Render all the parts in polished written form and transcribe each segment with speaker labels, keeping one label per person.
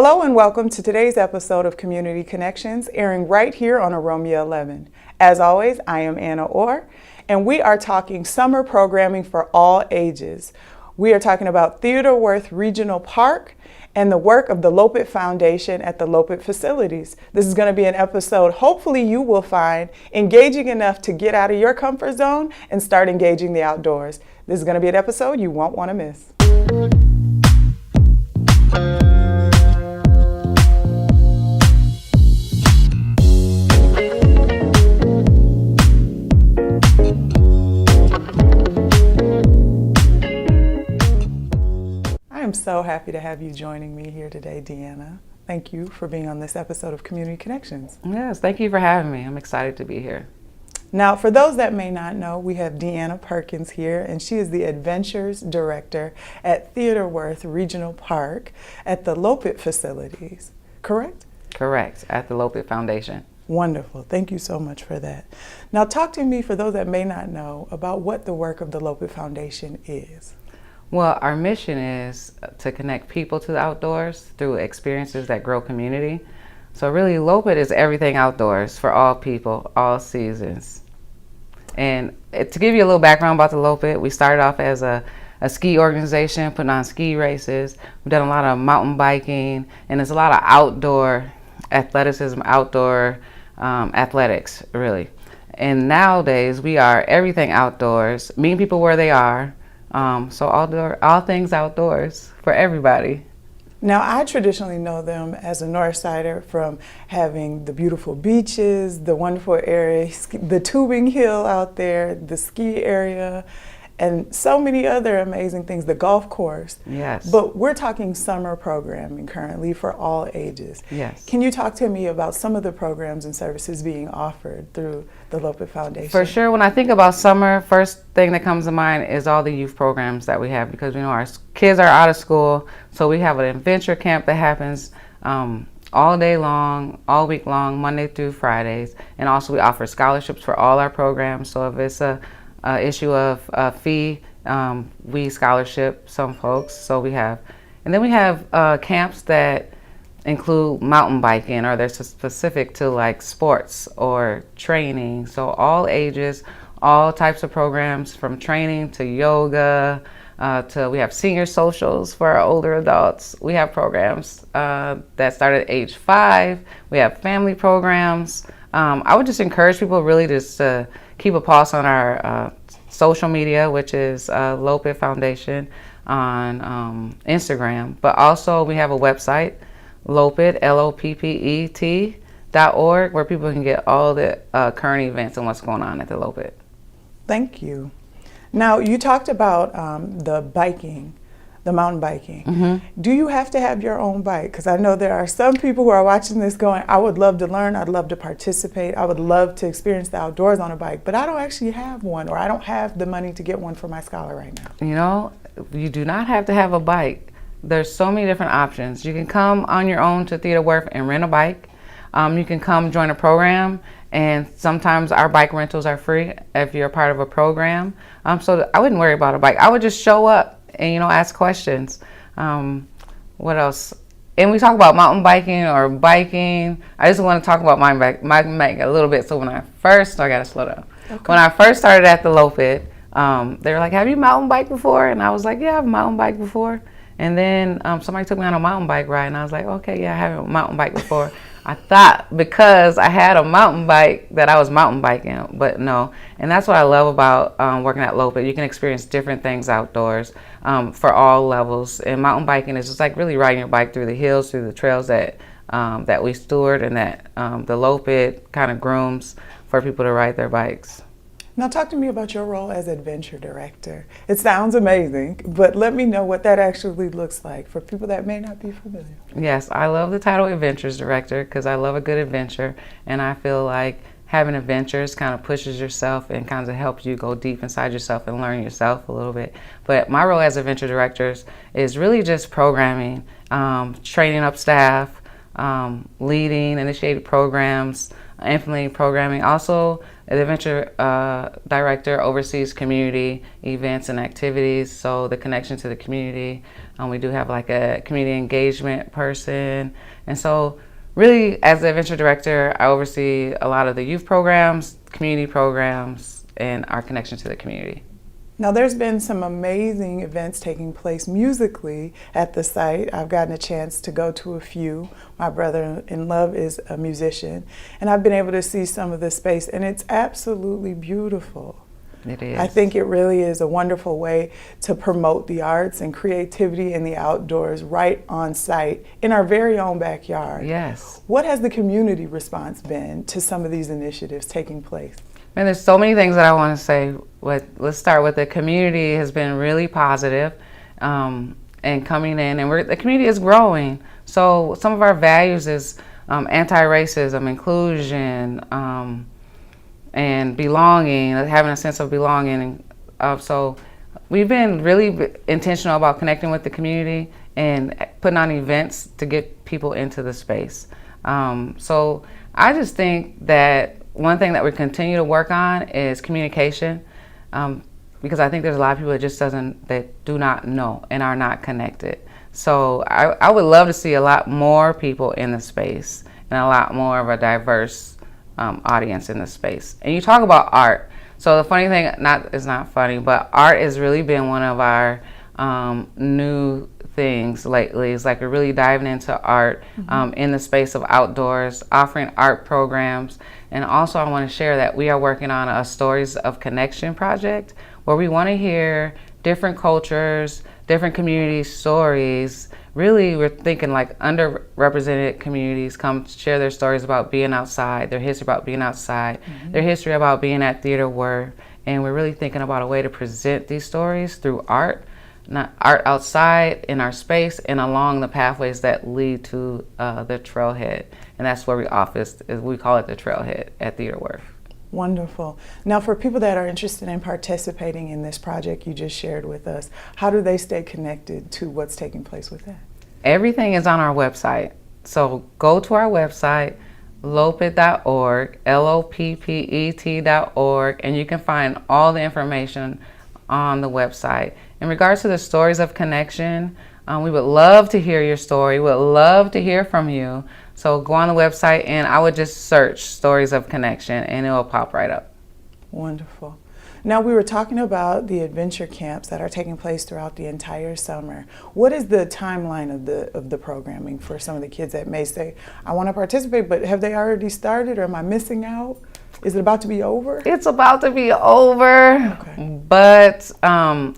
Speaker 1: Hello and welcome to today's episode of Community Connections, airing right here on OROMIA11. As always, I am Anna Orr, and we are talking summer programming for all ages. We are talking about Theodore Wirth Regional Park and the work of the Loppet Foundation at the Loppet facilities. This is going to be an episode hopefully you will find engaging enough to get out of your comfort zone and start engaging the outdoors. This is going to be an episode you won't want to miss. I'm so happy to have you joining me here today, DeAnna. Thank you for being on this episode of Community Connections.
Speaker 2: Yes, thank you for having me. I'm excited to be here.
Speaker 1: Now, for those that may not know, we have DeAnna Perkins here, and she is the Adventures Director at Theodore Wirth Regional Park at the Loppet facilities, correct?
Speaker 2: Correct, at the Loppet Foundation.
Speaker 1: Wonderful. Thank you so much for that. Now, talk to me, for those that may not know, about what the work of the Loppet Foundation is.
Speaker 2: Well, our mission is to connect people to the outdoors through experiences that grow community. So really, Loppet is everything outdoors for all people, all seasons. And to give you a little background about the Loppet, we started off as a ski organization, putting on ski races. We've done a lot of mountain biking, and there's a lot of outdoor athleticism, outdoor athletics, really. And nowadays, we are everything outdoors, meeting people where they are. So all things outdoors for everybody.
Speaker 1: Now, I traditionally know them as a North Sider from having the beautiful beaches, the wonderful area, the tubing hill out there, the ski area, and so many other amazing things, the golf course.
Speaker 2: Yes.
Speaker 1: But we're talking summer programming currently for all ages.
Speaker 2: Yes.
Speaker 1: Can you talk to me about some of the programs and services being offered through the Loppet Foundation?
Speaker 2: For sure. When I think about summer, first thing that comes to mind is all the youth programs that we have, because we know our kids are out of school. So we have an adventure camp that happens all day long, all week long, Monday through Fridays. And also we offer scholarships for all our programs. So if it's a issue of fee, we scholarship some folks. So we have, and then we have camps that include mountain biking, or they're specific to like sports or training. So all ages, all types of programs, from training to yoga, to we have senior socials for our older adults. We have programs that start at age 5. We have family programs. I would just encourage people really just to keep a pulse on our social media, which is Loppet Foundation on Instagram. But also we have a website, Loppet, LOPPET.org, where people can get all the current events and what's going on at the Loppet.
Speaker 1: Thank you. Now, you talked about the biking, the mountain biking. Mm-hmm. Do you have to have your own bike? Because I know there are some people who are watching this going, I would love to learn, I'd love to participate, I would love to experience the outdoors on a bike, but I don't actually have one, or I don't have the money to get one for my scholar right now.
Speaker 2: You know, you do not have to have a bike. There's so many different options. You can come on your own to Theodore Wirth and rent a bike. You can come join a program, and sometimes our bike rentals are free if you're a part of a program. So I wouldn't worry about a bike. I would just show up and, ask questions. What else? And we talk about mountain biking or biking. I just want to talk about my bike a little bit. So when I gotta slow down. Okay. When I first started at the Loppet, they were like, have you mountain biked before? And I was like, yeah, I've mountain biked before. And then somebody took me on a mountain bike ride, and I was like, okay, yeah, I haven't mountain biked before. I thought because I had a mountain bike that I was mountain biking, but no. And that's what I love about working at Loppet. You can experience different things outdoors for all levels. And mountain biking is just like really riding your bike through the hills, through the trails that we steward and that the Loppet kind of grooms for people to ride their bikes.
Speaker 1: Now, talk to me about your role as Adventure Director. It sounds amazing, but let me know what that actually looks like for people that may not be familiar.
Speaker 2: Yes, I love the title Adventures Director because I love a good adventure, and I feel like having adventures kind of pushes yourself and kind of helps you go deep inside yourself and learn yourself a little bit. But my role as Adventure Director is really just programming, training up staff, leading, initiating programs, implementing programming. Also, the adventure director oversees community events and activities, so the connection to the community. We do have like a community engagement person, and so really, as the adventure director, I oversee a lot of the youth programs, community programs, and our connection to the community.
Speaker 1: Now, there's been some amazing events taking place musically at the site. I've gotten a chance to go to a few. My brother-in-law is a musician, and I've been able to see some of the space, and it's absolutely beautiful.
Speaker 2: It is.
Speaker 1: I think it really is a wonderful way to promote the arts and creativity in the outdoors right on site in our very own backyard.
Speaker 2: Yes.
Speaker 1: What has the community response been to some of these initiatives taking place?
Speaker 2: Man, there's so many things that I want to say. Let's start with the community has been really positive, and coming in, and the community is growing. So some of our values is anti-racism, inclusion, and belonging, having a sense of belonging. So we've been really intentional about connecting with the community and putting on events to get people into the space. So I just think that one thing that we continue to work on is communication, because I think there's a lot of people that do not know and are not connected. So I would love to see a lot more people in the space and a lot more of a diverse audience in the space. And you talk about art. So the funny thing, it's not funny, but art has really been one of our new things lately. It's like we're really diving into art in the space of outdoors, offering art programs. And also I want to share that we are working on a Stories of Connection project where we want to hear different cultures, different community stories. Really, we're thinking like underrepresented communities come share their stories about being outside, their history about being outside, their history about being at Theater Worth. And we're really thinking about a way to present these stories through art, not art outside in our space and along the pathways that lead to the trailhead. And that's where we call it the trailhead at Theater Worth.
Speaker 1: Wonderful. Now, for people that are interested in participating in this project you just shared with us, how do they stay connected to what's taking place with that?
Speaker 2: Everything is on our website. So go to our website, loppet.org, loppet.org, and you can find all the information on the website. In regards to the Stories of Connection, we would love to hear your story. We would love to hear from you. So go on the website and I would just search Stories of Connection and it will pop right up.
Speaker 1: Wonderful. Now, we were talking about the adventure camps that are taking place throughout the entire summer. What is the timeline of the programming for some of the kids that may say, I want to participate, but have they already started or am I missing out? Is it about to be over?
Speaker 2: It's about to be over, okay. But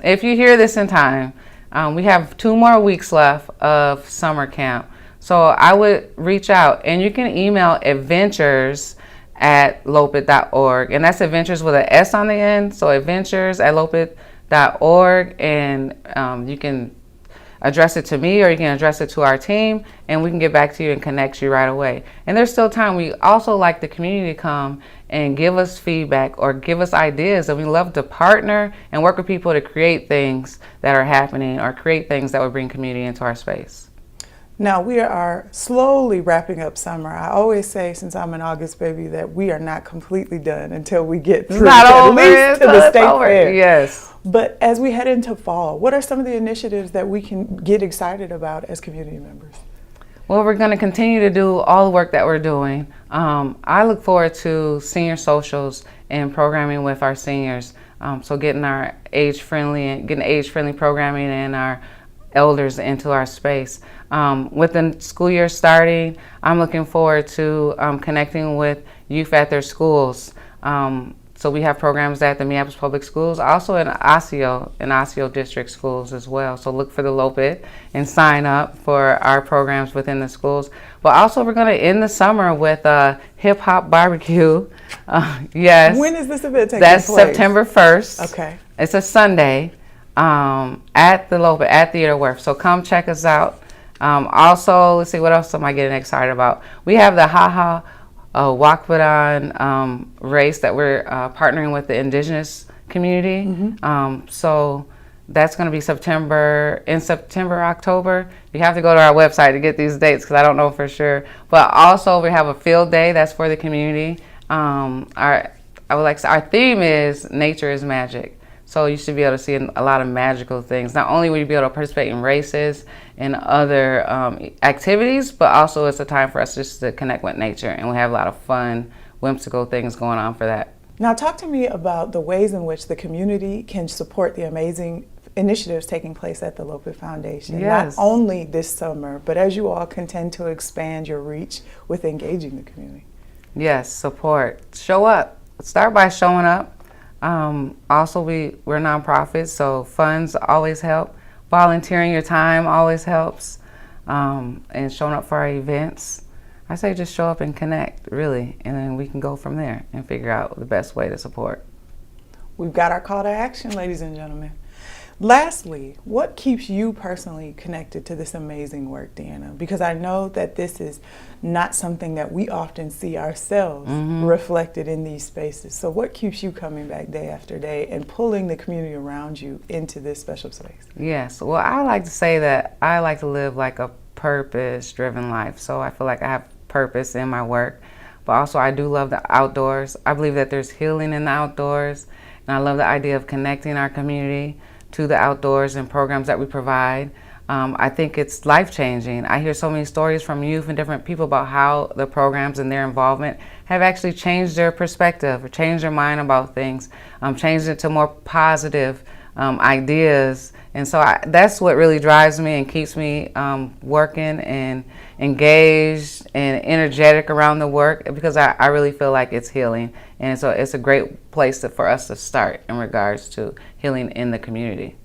Speaker 2: if you hear this in time, we have 2 more weeks left of summer camp. So I would reach out, and you can email adventures@loppet.org, and that's adventures with an S on the end, so adventures@loppet.org, and you can address it to me or you can address it to our team, and we can get back to you and connect you right away. And there's still time. We also like the community to come and give us feedback or give us ideas, and we love to partner and work with people to create things that are happening or create things that would bring community into our space.
Speaker 1: Now, we are slowly wrapping up summer. I always say, since I'm an August baby, that we are not completely done until we get through at least to the state fair.
Speaker 2: Yes.
Speaker 1: But as we head into fall, what are some of the initiatives that we can get excited about as community members?
Speaker 2: Well, we're going to continue to do all the work that we're doing. I look forward to senior socials and programming with our seniors. So getting our age-friendly programming and our elders into our space. With the school year starting, I'm looking forward to connecting with youth at their schools. So we have programs at the Minneapolis Public Schools, also in Osseo District schools as well. So look for the Loppet and sign up for our programs within the schools. But also we're going to end the summer with a hip hop barbecue. Yes.
Speaker 1: When is this event taking place?
Speaker 2: That's September 1st.
Speaker 1: Okay.
Speaker 2: It's a Sunday at the Loppet at Theater Worth. So come check us out. Also, let's see, what else am I getting excited about? We have the Wakpadon race that we're partnering with the indigenous community. So That's going to be in September, October. You have to go to our website to get these dates because I don't know for sure. But also we have a field day that's for the community. Our theme is nature is magic. So you should be able to see a lot of magical things. Not only will you be able to participate in races and other activities, but also it's a time for us just to connect with nature. And we have a lot of fun, whimsical things going on for that.
Speaker 1: Now talk to me about the ways in which the community can support the amazing initiatives taking place at the Loppet Foundation.
Speaker 2: Yes.
Speaker 1: Not only this summer, but as you all contend to expand your reach with engaging the community.
Speaker 2: Yes, support. Show up. Start by showing up. Also, we're nonprofits, so funds always help. Volunteering your time always helps. And showing up for our events. I say just show up and connect, really, and then we can go from there and figure out the best way to support.
Speaker 1: We've got our call to action, ladies and gentlemen. Lastly, what keeps you personally connected to this amazing work, DeAnna? Because I know that this is not something that we often see ourselves reflected in these spaces. So what keeps you coming back day after day and pulling the community around you into this special space?
Speaker 2: Yes, well, I like to say that I like to live like a purpose-driven life. So I feel like I have purpose in my work, but also I do love the outdoors. I believe that there's healing in the outdoors, and I love the idea of connecting our community to the outdoors and programs that we provide. I think it's life-changing. I hear so many stories from youth and different people about how the programs and their involvement have actually changed their perspective or changed their mind about things, changed it to more positive ideas. And so that's what really drives me and keeps me working and engaged and energetic around the work, because I really feel like it's healing. And so it's a great place for us to start in regards to healing in the community.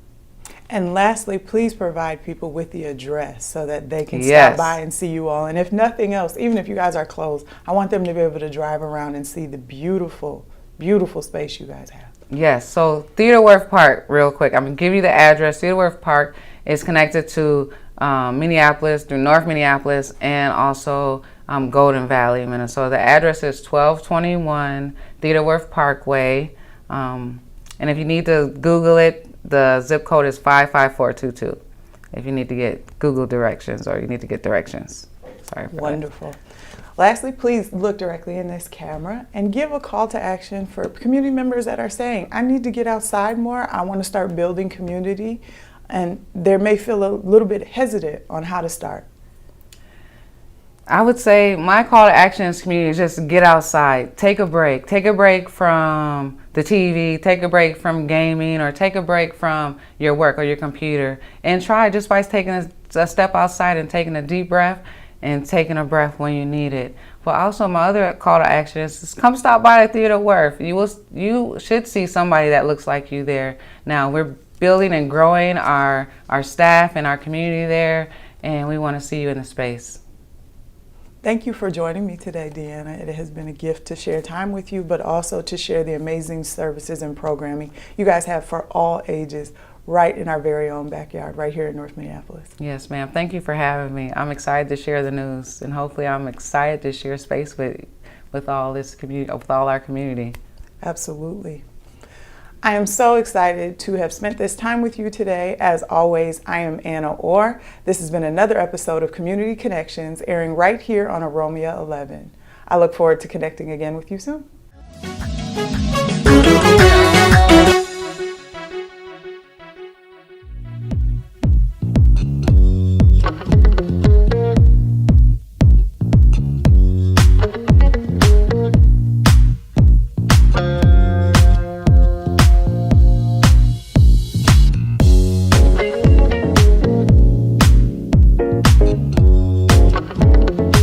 Speaker 1: And lastly, please provide people with the address so that they can stop by and see you all. And if nothing else, even if you guys are closed, I want them to be able to drive around and see the beautiful, beautiful space you guys have.
Speaker 2: Yes, so Theodore Wirth Park, real quick, I'm going to give you the address. Theodore Wirth Park is connected to Minneapolis, through North Minneapolis, and also Golden Valley, Minnesota. The address is 1221 Theodore Wirth Parkway, and if you need to Google it, the zip code is 55422, if you need to get Google directions or you need to get directions. Sorry for
Speaker 1: Wonderful. That. Lastly, please look directly in this camera and give a call to action for community members that are saying, I need to get outside more, I want to start building community, and they may feel a little bit hesitant on how to start.
Speaker 2: I would say my call to action is community is just get outside, take a break from the TV, take a break from gaming, or take a break from your work or your computer, and try just by taking a step outside and taking a deep breath and taking a breath when you need it. But also my other call to action is just come stop by the Theodore Wirth. You should see somebody that looks like you there. Now we're building and growing our staff and our community there, and we want to see you in the space.
Speaker 1: Thank you for joining me today, DeAnna. It has been a gift to share time with you, but also to share the amazing services and programming you guys have for all ages right in our very own backyard, right here in North Minneapolis.
Speaker 2: Yes, ma'am. Thank you for having me. I'm excited to share the news, and hopefully I'm excited to share space with all this community, with all our community.
Speaker 1: Absolutely. I am so excited to have spent this time with you today. As always, I am Anna Orr. This has been another episode of Community Connections, airing right here on OROMIA11. I look forward to connecting again with you soon.